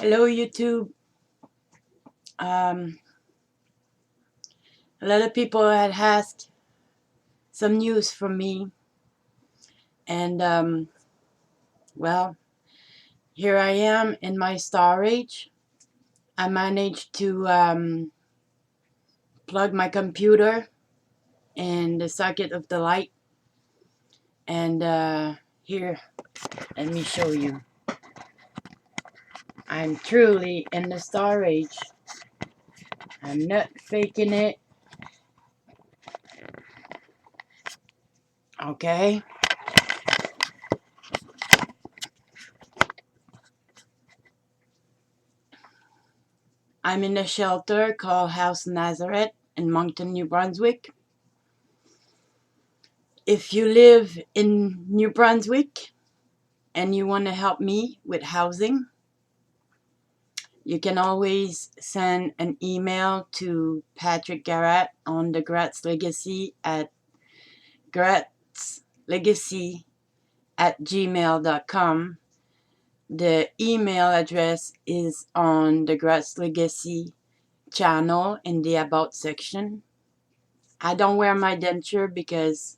Hello, YouTube. Um, a lot of people had asked some news from me, and well, here I am in my storage. I managed to plug my computer in the socket of the light, and here, let me show you. I'm truly in the storage. I'm not faking it. Okay. I'm in a shelter called House Nazareth in Moncton, New Brunswick. If you live in New Brunswick and you want to help me with housing, you can always send an email to Patrick Garrett on the Gratz Legacy at gratzlegacy@gmail.com. The email address is on the Gratz Legacy channel in the About section. I don't wear my denture because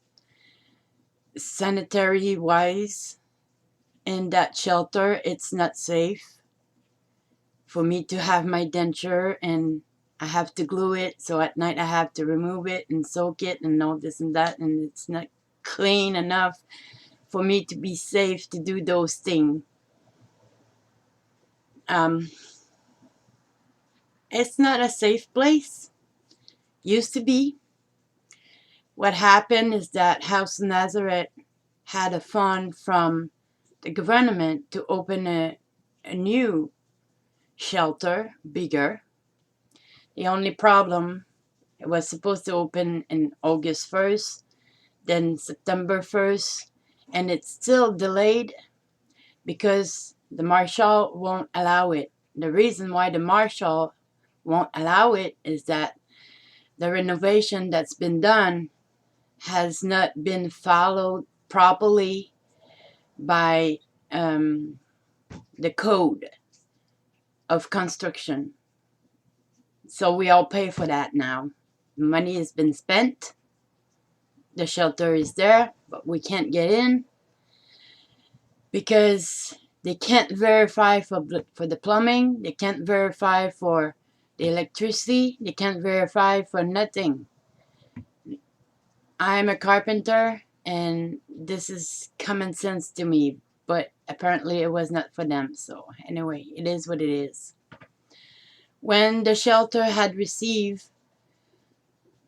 sanitary wise in that shelter it's not safe for me to have my denture, and I have to glue it, so at night I have to remove it and soak it and all this and that, and it's not clean enough for me to be safe to do those things. um it's not a safe place. Used to be. What happened is that House Nazareth had a fund from the government to open a new shelter, bigger. The only problem, it was supposed to open in August 1st, then September 1st, and it's still delayed because the marshal won't allow it. The reason why the marshal won't allow it is that the renovation that's been done has not been followed properly by the code of construction. So we all pay for that now. Money has been spent. The shelter is there, but we can't get in because they can't verify for the plumbing. They can't verify for the electricity. They can't verify for nothing. I'm a carpenter, and this is common sense to me, but apparently it was not for them. So anyway, it is what it is. When the shelter had received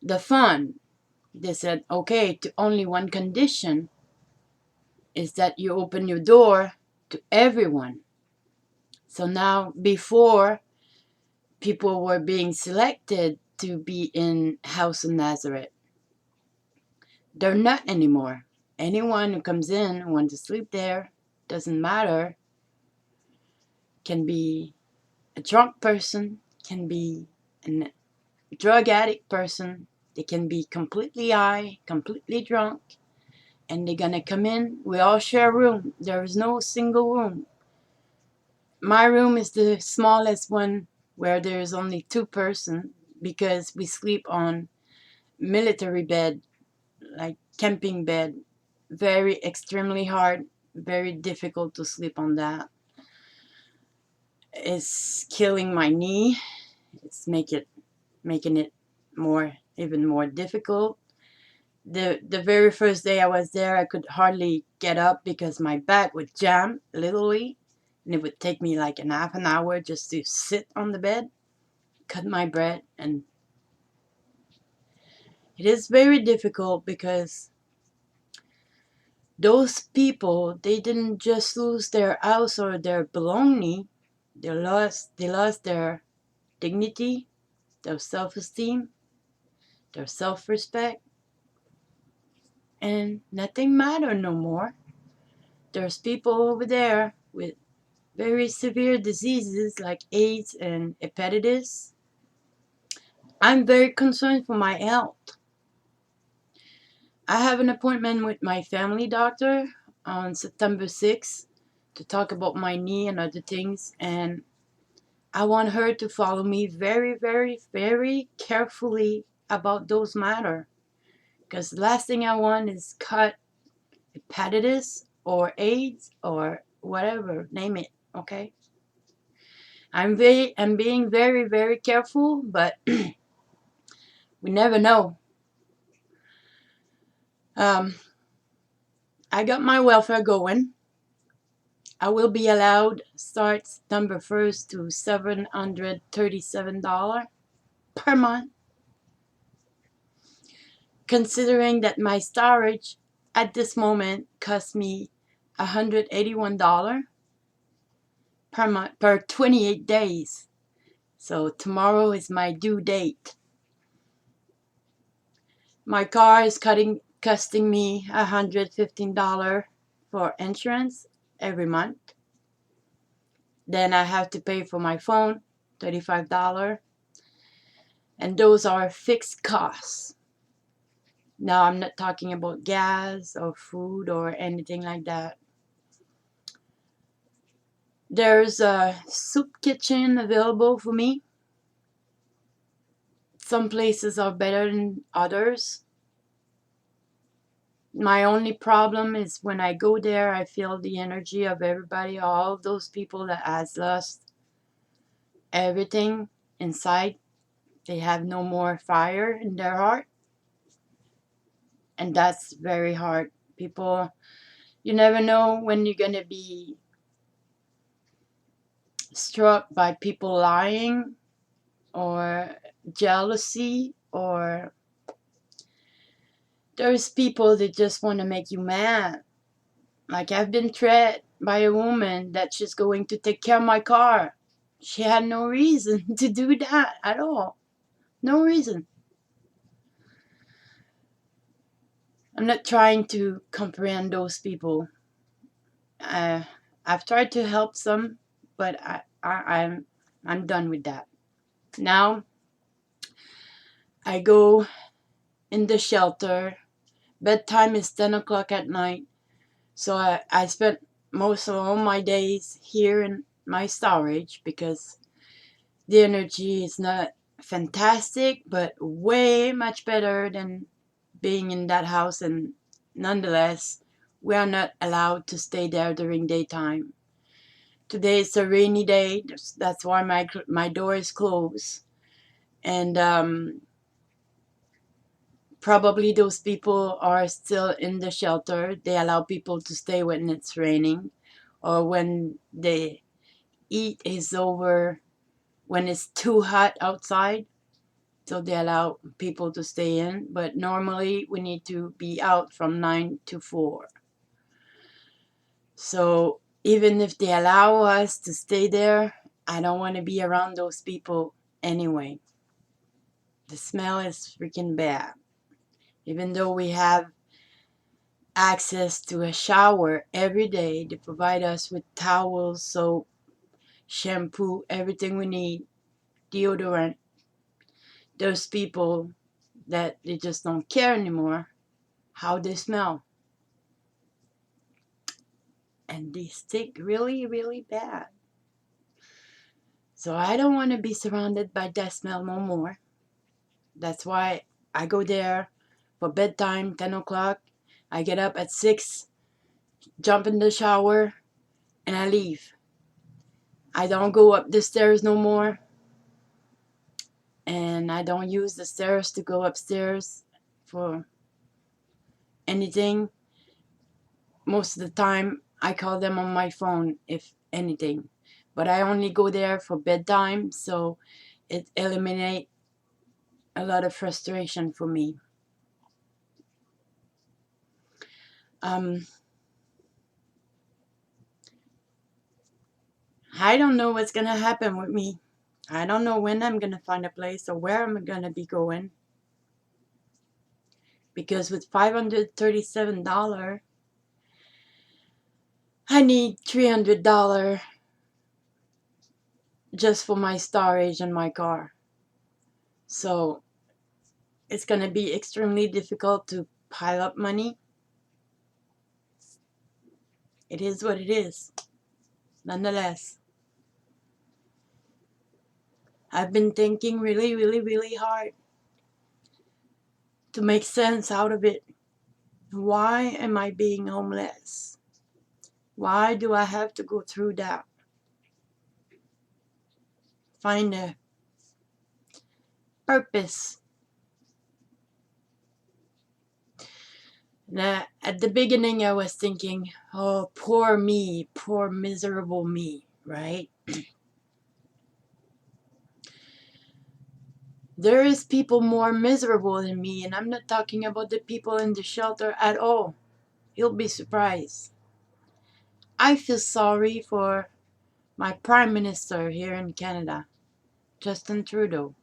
the fund, they said, okay, to only one condition is that you open your door to everyone. So now, before, people were being selected to be in House of Nazareth. They're not anymore. Anyone who comes in and wants to sleep there, doesn't matter, can be a drunk person, can be a drug addict person, they can be completely high, completely drunk, and they're gonna come in. We all share a room. There is no single room. My room is the smallest one where there's only 2 persons because we sleep on military bed, like camping bed. Very extremely hard, very difficult to sleep on that. It's killing my knee. It's making it even more difficult. The very first day I was there, I could hardly get up because my back would jam literally, and it would take me like an half an hour just to sit on the bed, cut my breath, and it is very difficult because those people, they didn't just lose their house or their belonging, they lost their dignity, their self-esteem, their self-respect, and nothing matter no more. There's people over there with very severe diseases like AIDS and hepatitis. I'm very concerned for my health. I have an appointment with my family doctor on September 6th to talk about my knee and other things, and I want her to follow me very, very, very carefully about those matter. Because the last thing I want is cut hepatitis or AIDS or whatever, name it, okay? I'm being very, very careful, but we never know. I got my welfare going. I will be allowed start September 1st to $737 per month. Considering that my storage at this moment costs me $181 per month per 28 days. So tomorrow is my due date. My car is costing me $115 for insurance every month. Then I have to pay for my phone, $35. And those are fixed costs. Now I'm not talking about gas or food or anything like that. There's a soup kitchen available for me. Some places are better than others. My only problem is when I go there, I feel the energy of everybody, all those people that has lost everything inside. They have no more fire in their heart. And that's very hard. People, you never know when you're going to be struck by people lying or jealousy, or there's people that just want to make you mad. Like, I've been threatened by a woman that she's going to take care of my car. She had no reason to do that at all. No reason. I'm not trying to comprehend those people. I've tried to help some, but I'm done with that. Now I go in the shelter. Bedtime is 10 o'clock at night. So I spent most of all my days here in my storage because the energy is not fantastic, but way much better than being in that house. And nonetheless, we are not allowed to stay there during daytime. Today is a rainy day. That's why my door is closed. And probably those people are still in the shelter. They allow people to stay when it's raining, or when the heat is over, when it's too hot outside. So they allow people to stay in. But normally we need to be out from 9 to 4. So even if they allow us to stay there, I don't want to be around those people anyway. The smell is freaking bad. Even though we have access to a shower every day, they provide us with towels, soap, shampoo, everything we need, deodorant. There's people that they just don't care anymore how they smell. And they stink really, really bad. So I don't want to be surrounded by that smell no more. That's why I go there for bedtime, 10 o'clock. I get up at 6, jump in the shower, and I leave. I don't go up the stairs no more. And I don't use the stairs to go upstairs for anything. Most of the time, I call them on my phone, if anything. But I only go there for bedtime, so it eliminates a lot of frustration for me. I don't know what's gonna happen with me. I don't know when I'm gonna find a place or where I'm gonna be going. Because with $537, I need $300 just for my storage and my car. So it's gonna be extremely difficult to pile up money. It is what it is, nonetheless. I've been thinking really, really, really hard to make sense out of it. Why am I being homeless? Why do I have to go through that? Find a purpose. Now, at the beginning, I was thinking, oh, poor me, poor miserable me, right? There is people more miserable than me, and I'm not talking about the people in the shelter at all. You'll be surprised. I feel sorry for my Prime Minister here in Canada, Justin Trudeau.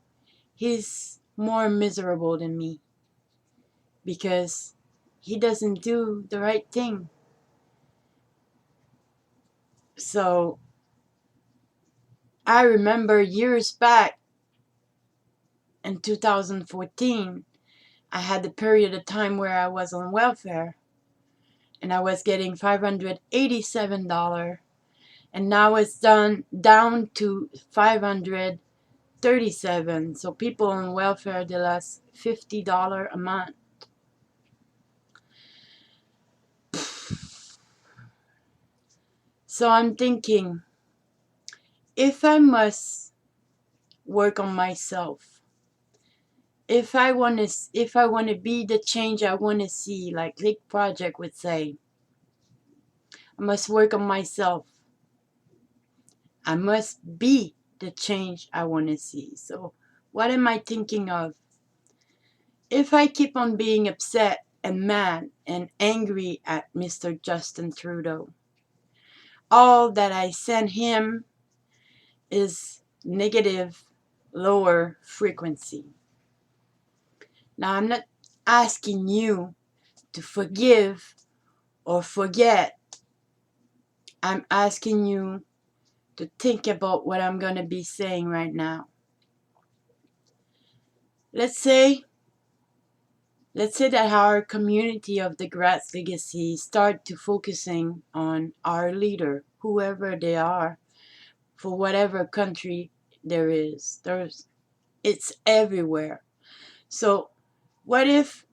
He's more miserable than me because he doesn't do the right thing. So I remember years back in 2014, I had a period of time where I was on welfare and I was getting $587, and now it's down to $537. So people on welfare, they lost $50 a month. So I'm thinking, if I must work on myself, if I want to be the change I want to see, like Lake Project would say, I must work on myself. I must be the change I want to see. So what am I thinking of? If I keep on being upset and mad and angry at Mr. Justin Trudeau, all that I send him is negative, lower frequency. Now, I'm not asking you to forgive or forget. I'm asking you to think about what I'm going to be saying right now. Let's say that our community of the Gratz Legacy start to focusing on our leader, whoever they are, for whatever country there is. It's everywhere. So what if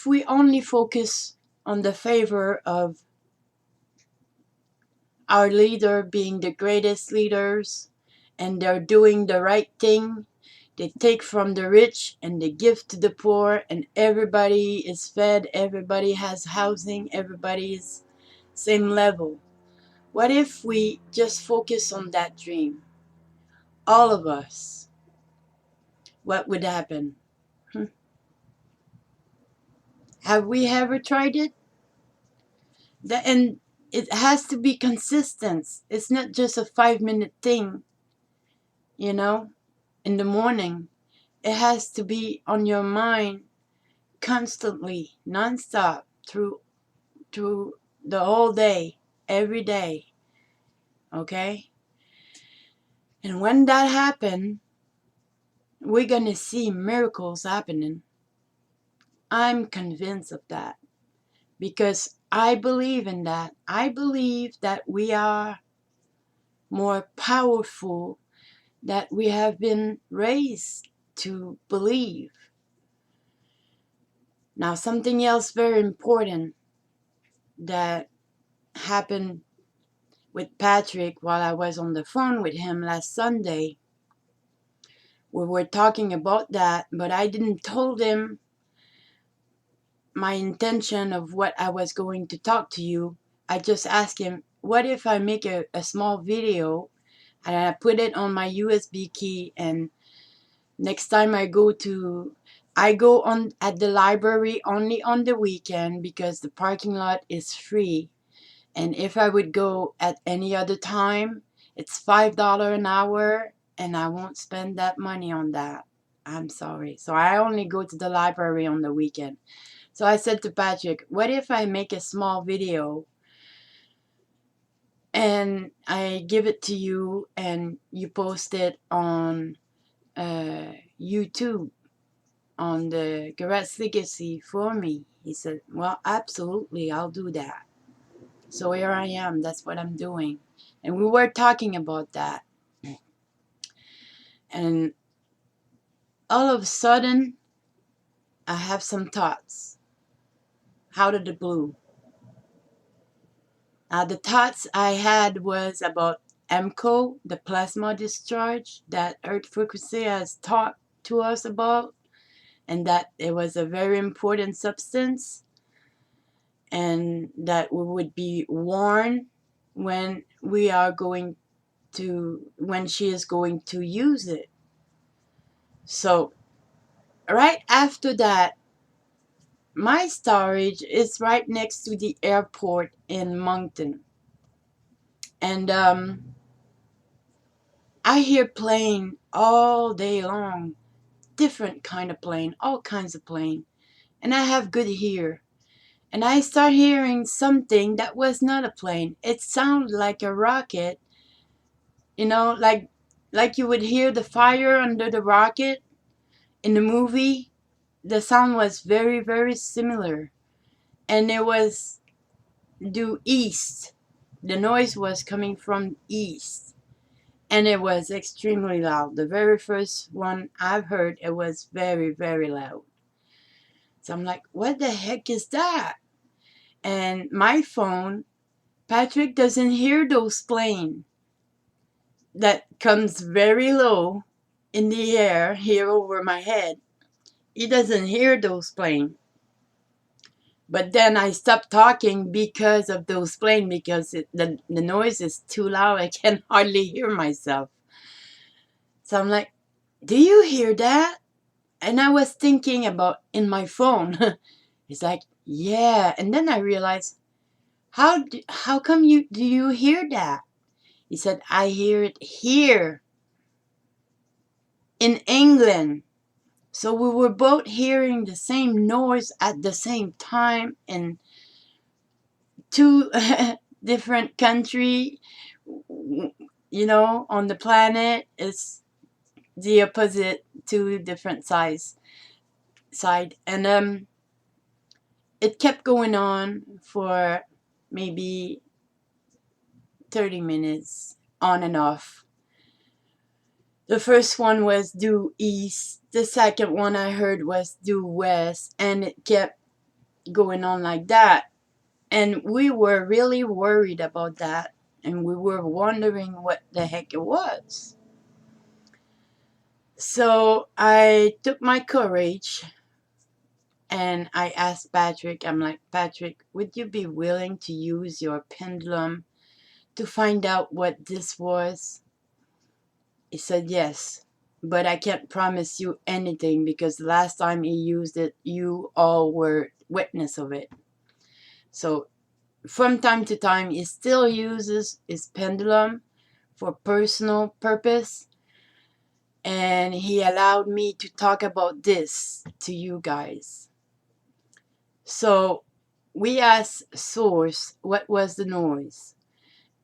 we only focus on the favor of our leader being the greatest leaders, and they're doing the right thing? They take from the rich and they give to the poor, and everybody is fed, everybody has housing, everybody is same level. What if we just focus on that dream? All of us. What would happen? Have we ever tried it? And it has to be consistent. It's not just a 5-minute thing, in the morning. It has to be on your mind constantly, nonstop, through the whole day, every day. Okay? And when that happens, we're gonna see miracles happening. I'm convinced of that because I believe in that. I believe that we are more powerful that we have been raised to believe. Now, something else very important that happened with Patrick while I was on the phone with him last Sunday. We were talking about that, but I didn't told him my intention of what I was going to talk to you. I just asked him, what if I make a small video and I put it on my USB key, and next time I go on at the library only on the weekend because the parking lot is free. And if I would go at any other time, it's $5 an hour, and I won't spend that money on that. I'm sorry. So I only go to the library on the weekend. So I said to Patrick, what if I make a small video and I give it to you and you post it on YouTube on the Gratz Legacy for me? He said, well, absolutely, I'll do that. So here I am. That's what I'm doing. And we were talking about that. And all of a sudden, I have some thoughts out of the blue. The thoughts I had was about EMCO, the plasma discharge that Earth Frequency has taught to us about, and that it was a very important substance, and that we would be warned when when she is going to use it. So right after that, my storage is right next to the airport in Moncton, and I hear plane all day long, different kind of plane, all kinds of plane, and I have good ear. And I start hearing something that was not a plane. It sounded like a rocket, like you would hear the fire under the rocket in the movie. The sound was very, very similar, and it was due east. The noise was coming from east, and it was extremely loud. The very first one I've heard, it was very, very loud. So I'm like, what the heck is that? And my phone, Patrick doesn't hear those planes that comes very low in the air here over my head. He doesn't hear those planes. But then I stopped talking because of those planes, because the noise is too loud. I can hardly hear myself. So I'm like, do you hear that? And I was thinking about in my phone. It's like, yeah. And then I realized, how come do you hear that? He said, I hear it here in England. So we were both hearing the same noise at the same time in two different country, on the planet. It's the opposite, two different side. And it kept going on for maybe 30 minutes on and off. The first one was due east. The second one I heard was due west. And it kept going on like that. And we were really worried about that. And we were wondering what the heck it was. So I took my courage and I asked Patrick, I'm like, Patrick, would you be willing to use your pendulum to find out what this was? He said yes, but I can't promise you anything because the last time he used it, you all were witness of it. So from time to time, he still uses his pendulum for personal purpose, and he allowed me to talk about this to you guys. So we asked Source what was the noise,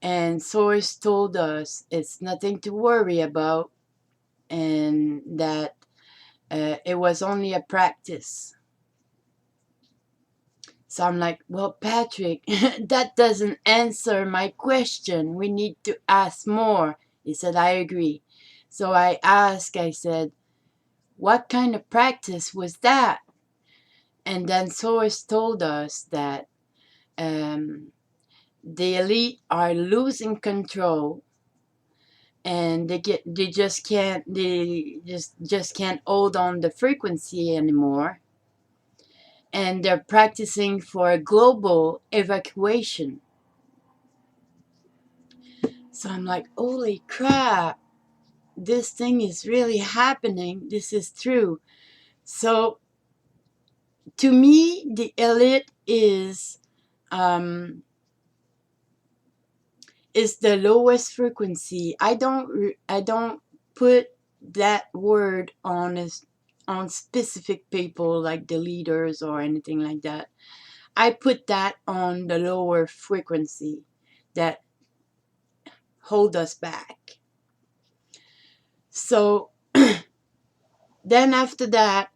and Source told us it's nothing to worry about, and that it was only a practice. So I'm like, well, Patrick, that doesn't answer my question. We need to ask more. He said, I agree. So I said, what kind of practice was that? And then Source told us that the elite are losing control, and they just can't hold on the frequency anymore, and they're practicing for a global evacuation. So I'm like, holy crap, this thing is really happening. This is true. So to me, the elite is the lowest frequency. I don't put that word on specific people like the leaders or anything like that. I put that on the lower frequency that hold us back. So then after that,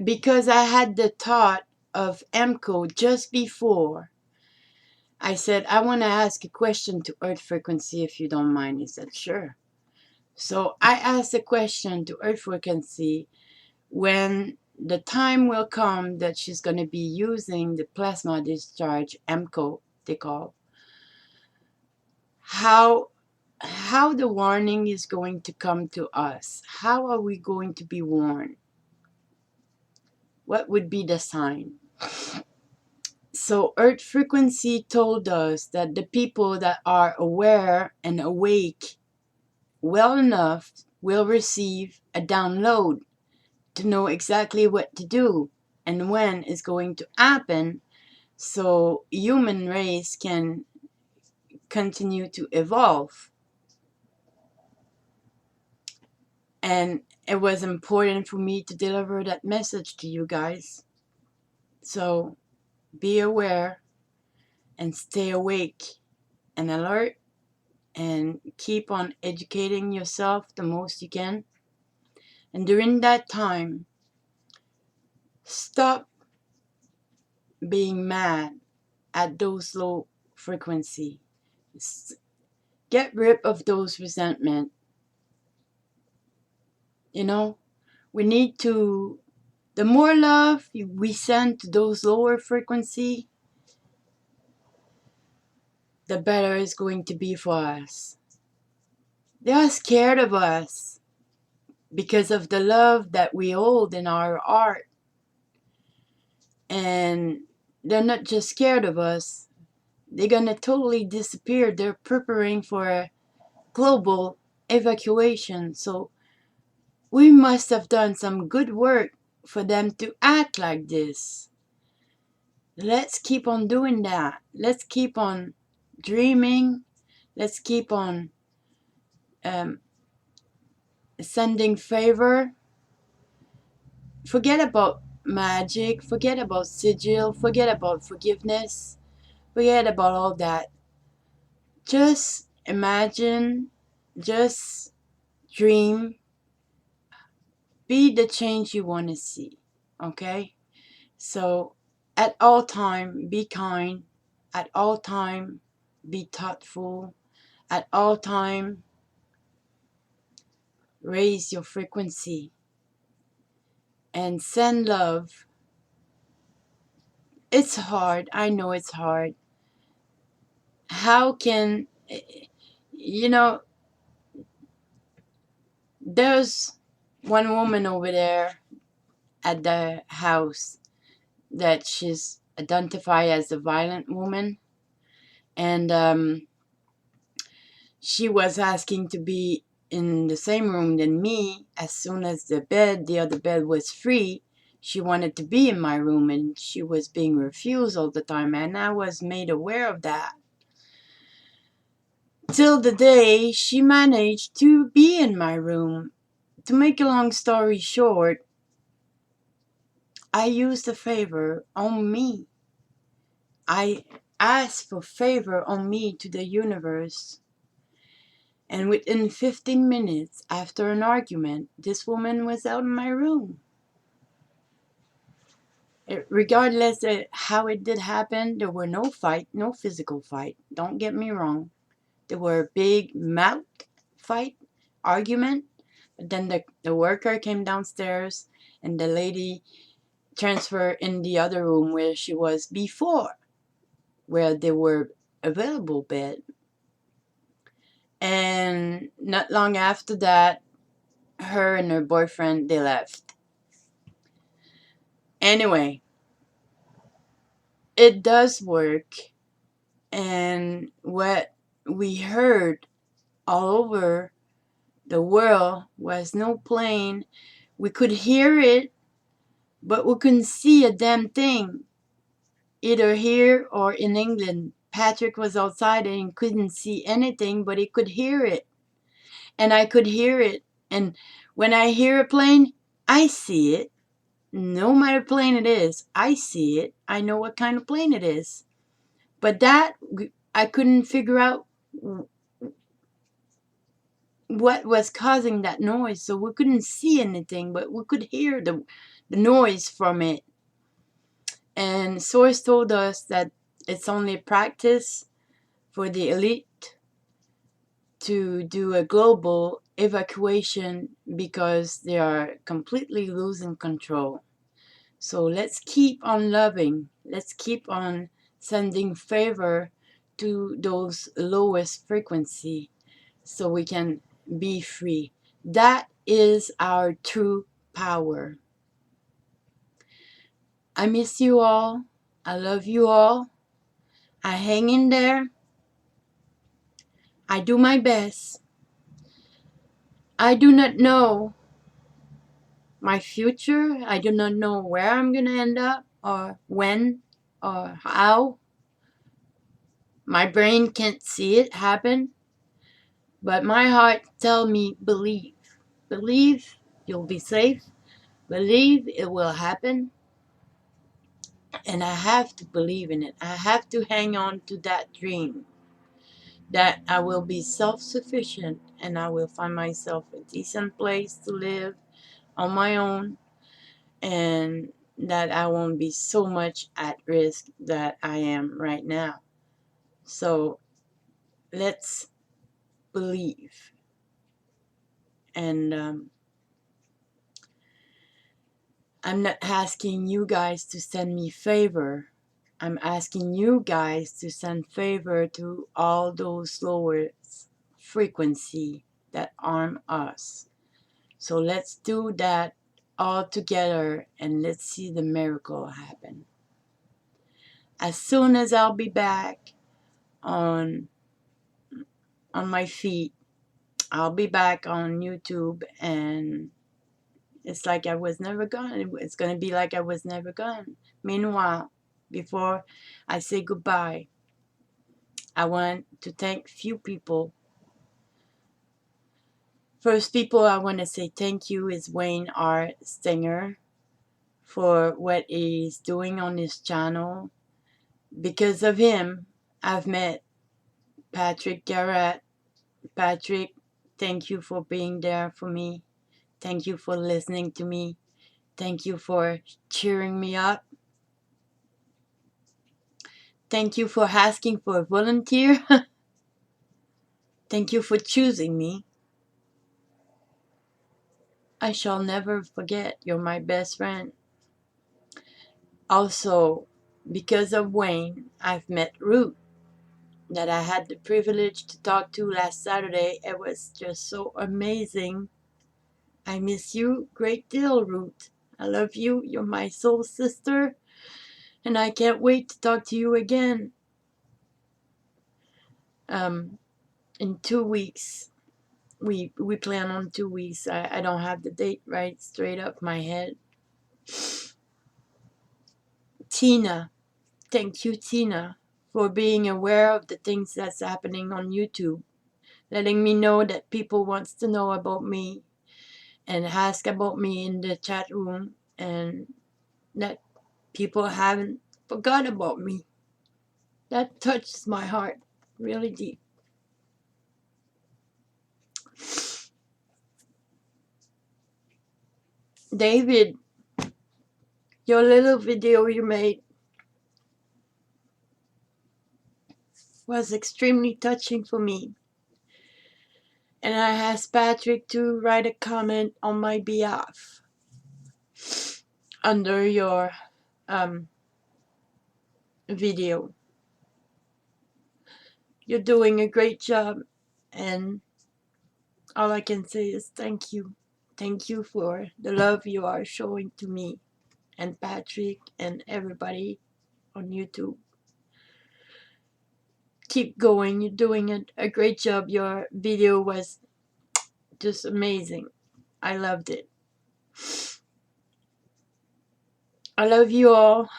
because I had the thought of EMCO just before, I said, I want to ask a question to Earth Frequency if you don't mind. He said, sure. So I asked the question to Earth Frequency, when the time will come that she's going to be using the plasma discharge, EMCO, they call, how the warning is going to come to us. How are we going to be warned? What would be the sign? So Earth Frequency told us that the people that are aware and awake well enough will receive a download to know exactly what to do and when it's going to happen, so human race can continue to evolve. And it was important for me to deliver that message to you guys. So be aware and stay awake and alert, and keep on educating yourself the most you can. And during that time, stop being mad at those low frequency. Get rid of those resentment. You know, we need to, the more love we send to those lower frequency, the better it's going to be for us. They are scared of us because of the love that we hold in our heart. And they're not just scared of us, they're gonna totally disappear. They're preparing for a global evacuation. So we must have done some good work for them to act like this. Let's keep on doing that. Let's keep on dreaming. Let's keep on sending favor. Forget about magic. Forget about sigil. Forget about forgiveness. Forget about all that. Just imagine. Just dream. Be the change you want to see. Okay? So at all time, be kind. At all time, be thoughtful. At all time, raise your frequency and send love. It's hard. I know it's hard. How can, you know, there's one woman over there at the house that she's identified as a violent woman. And she was asking to be in the same room than me. As soon as the other bed was free, she wanted to be in my room, and she was being refused all the time, and I was made aware of that. Till the day she managed to be in my room. To make a long story short, I used a favor on me. I asked for favor on me to the universe. And within 15 minutes after an argument, this woman was out of my room. Regardless of how it did happen, there were no fight, no physical fight. Don't get me wrong. There were big mouth fight, argument. But then the worker came downstairs and the lady transferred in the other room where she was before, where there were available bed. And not long after that, her and her boyfriend, they left. Anyway, it does work. And what we heard all over the world was no plane. We could hear it, but we couldn't see a damn thing. Either here or in England, Patrick was outside and couldn't see anything, but he could hear it. And I could hear it. And when I hear a plane, I see it. No matter plane it is, I see it. I know what kind of plane it is. But that, I couldn't figure out what was causing that noise. So we couldn't see anything, but we could hear the noise from it. And Source told us that it's only practice for the elite to do a global evacuation because they are completely losing control. So let's keep on loving. Let's keep on sending favor to those lowest frequency so we can be free. That is our true power. I miss you all. I love you all. I hang in there. I do my best. I do not know my future. I do not know where I'm going to end up or when or how. My brain can't see it happen, but my heart tell me believe. Believe you'll be safe. Believe it will happen. And I have to believe in it. I have to hang on to that dream that I will be self-sufficient and I will find myself a decent place to live on my own, and that I won't be so much at risk that I am right now. So let's believe. And I'm not asking you guys to send me favor. I'm asking you guys to send favor to all those lower frequency that harm us. So let's do that all together and let's see the miracle happen. As soon as I'll be back on my feet, I'll be back on YouTube, and it's like I was never gone. It's going to be like I was never gone. Meanwhile, before I say goodbye, I want to thank few people. First people I want to say thank you is Wayne R. Stenger for what he's doing on his channel. Because of him, I've met Patrick Garrett. Patrick, thank you for being there for me. Thank you for listening to me. Thank you for cheering me up. Thank you for asking for a volunteer. Thank you for choosing me. I shall never forget, you're my best friend. Also, because of Wayne, I've met Ruth, that I had the privilege to talk to last Saturday. It was just so amazing. I miss you a great deal, Ruth. I love you. You're my soul sister. And I can't wait to talk to you again. In 2 weeks. We plan on 2 weeks. I don't have the date right straight up my head. Tina. Thank you, Tina, for being aware of the things that's happening on YouTube. Letting me know that people wants to know about me and ask about me in the chat room, and that people haven't forgot about me. That touches my heart really deep. David, your little video you made was extremely touching for me. And I asked Patrick to write a comment on my behalf under your video. You're doing a great job, and all I can say is thank you. Thank you for the love you are showing to me and Patrick and everybody on YouTube. Keep going. You're doing a great job. Your video was just amazing. I loved it. I love you all,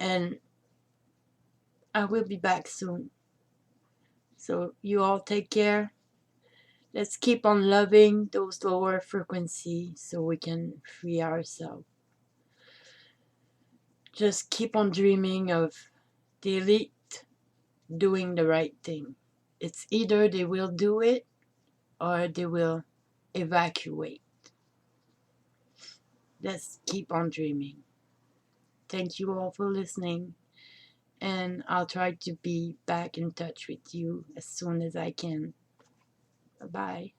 and I will be back soon. So you all take care. Let's keep on loving those lower frequencies so we can free ourselves. Just keep on dreaming of the elite doing the right thing. It's either they will do it or they will evacuate. Let's keep on dreaming. Thank you all for listening, and I'll try to be back in touch with you as soon as I can. Bye bye.